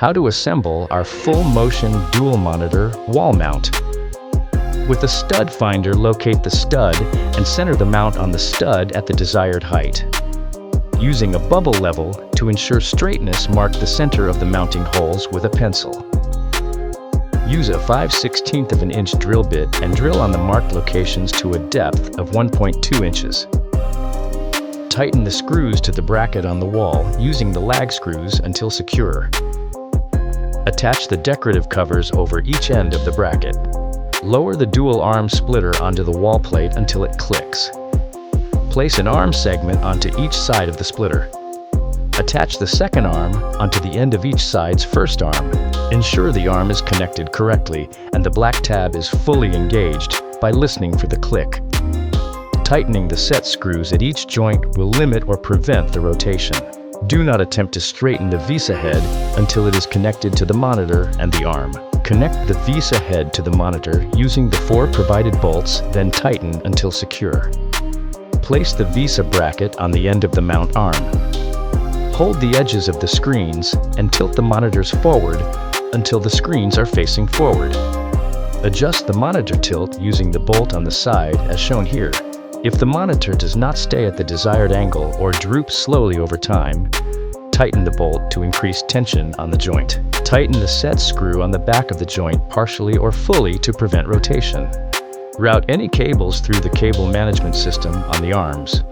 How to assemble our full motion dual monitor wall mount. With a stud finder, locate the stud and center the mount on the stud at the desired height. Using a bubble level to ensure straightness, mark the center of the mounting holes with a pencil. Use a 5/16 of an inch drill bit and drill on the marked locations to a depth of 1.2 inches. Tighten the screws to the bracket on the wall using the lag screws until secure. Attach the decorative covers over each end of the bracket. Lower the dual arm splitter onto the wall plate until it clicks. Place an arm segment onto each side of the splitter. Attach the second arm onto the end of each side's first arm. Ensure the arm is connected correctly and the black tab is fully engaged by listening for the click. Tightening the set screws at each joint will limit or prevent the rotation. Do not attempt to straighten the VISA head until it is connected to the monitor and the arm. Connect the VISA head to the monitor using the 4 provided bolts, then tighten until secure. Place the VISA bracket on the end of the mount arm. Hold the edges of the screens and tilt the monitors forward until the screens are facing forward. Adjust the monitor tilt using the bolt on the side as shown here. If the monitor does not stay at the desired angle or droops slowly over time, tighten the bolt to increase tension on the joint. Tighten the set screw on the back of the joint partially or fully to prevent rotation. Route any cables through the cable management system on the arms.